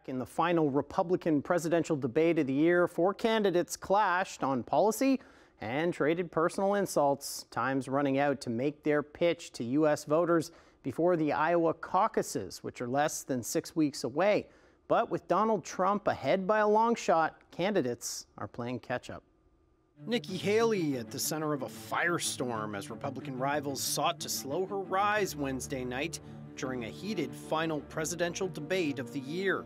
In the final Republican presidential debate of the year, four candidates clashed on policy and traded personal insults. Time's running out to make their pitch to U.S. voters before the Iowa caucuses, which are less than 6 weeks away. But with Donald Trump ahead by a long shot, candidates are playing catch-up. Nikki Haley at the center of a firestorm as Republican rivals sought to slow her rise Wednesday night during a heated final presidential debate of the year.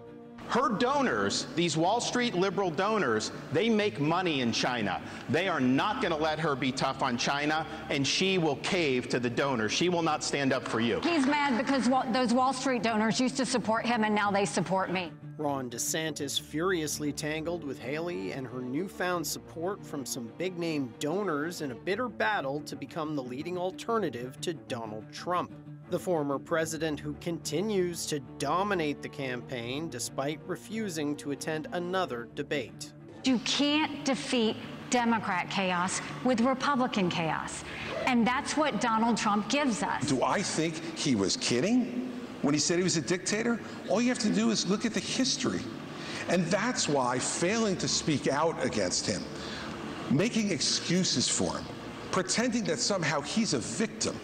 Her donors, these Wall Street liberal donors, they make money in China. They are not going to let her be tough on China, and she will cave to the donors. She will not stand up for you. He's mad because those Wall Street donors used to support him, and now they support me. Ron DeSantis furiously tangled with Haley and her newfound support from some big-name donors in a bitter battle to become the leading alternative to Donald Trump. The former president, who continues to dominate the campaign despite refusing to attend another debate. You can't defeat Democrat chaos with Republican chaos. And that's what Donald Trump gives us. Do I think he was kidding when he said he was a dictator? All you have to do is look at the history. And that's why failing to speak out against him, making excuses for him, pretending that somehow he's a victim,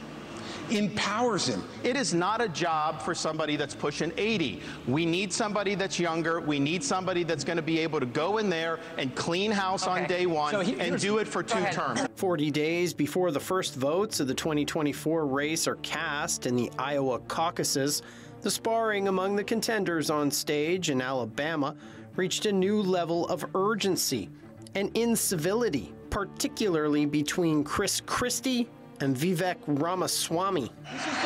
empowers him. It is not a job for somebody that's pushing 80. We need somebody that's younger. We need somebody that's going to be able to go in there and clean house on day one and do it for 2 terms. 40 days before the first votes of the 2024 race are cast in the Iowa caucuses, the sparring among the contenders on stage in Alabama reached a new level of urgency and incivility, particularly between Chris Christie and Vivek Ramaswamy. This is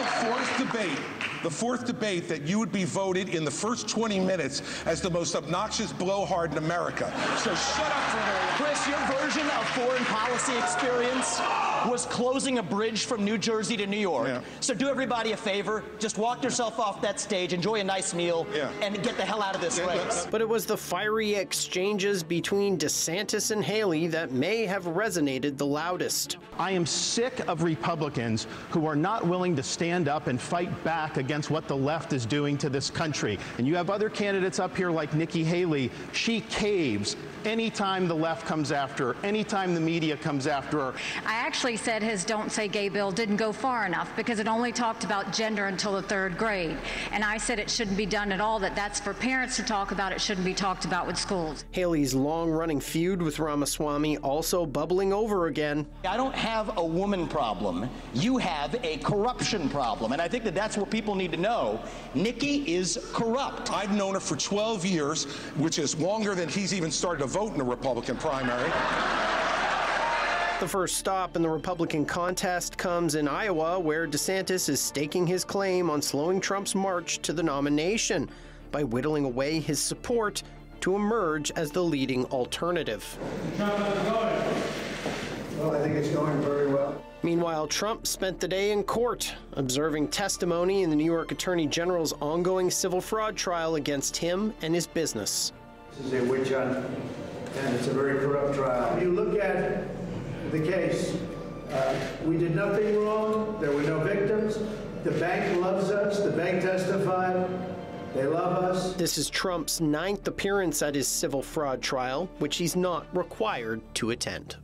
the fourth debate that you would be voted in the first 20 minutes as the most obnoxious blowhard in America. So shut up for a minute. Chris, your version of foreign policy experience was closing a bridge from New Jersey to New York. Yeah. So do everybody a favor, just walk yourself off that stage, enjoy a nice meal, and get the hell out of this race. But it was the fiery exchanges between DeSantis and Haley that may have resonated the loudest. I am sick of Republicans who are not willing to stand up and fight back against what the left is doing to this country. And you have other candidates up here like Nikki Haley. She caves anytime the left comes after her, anytime the media comes after her. I actually said his Don't Say Gay bill didn't go far enough because it only talked about gender until the 3rd grade. And I said it shouldn't be done at all, that's for parents to talk about, it shouldn't be talked about with schools. Haley's long-running feud with Ramaswamy also bubbling over again. I don't have a woman problem. You have a corruption problem. And I think that's what people need to know. Nikki is corrupt. I've known her for 12 years, which is longer than he's even started to vote in a Republican primary. The first stop in the Republican contest comes in Iowa, where DeSantis is staking his claim on slowing Trump's march to the nomination by whittling away his support to emerge as the leading alternative. Well, I think it's going very well. Meanwhile, Trump spent the day in court, observing testimony in the New York Attorney General's ongoing civil fraud trial against him and his business. This is a witch hunt, and it's a very corrupt trial. If you look at the case, we did nothing wrong. There were no victims. The bank loves us. The bank testified. They love us. This is Trump's 9th appearance at his civil fraud trial, which he's not required to attend.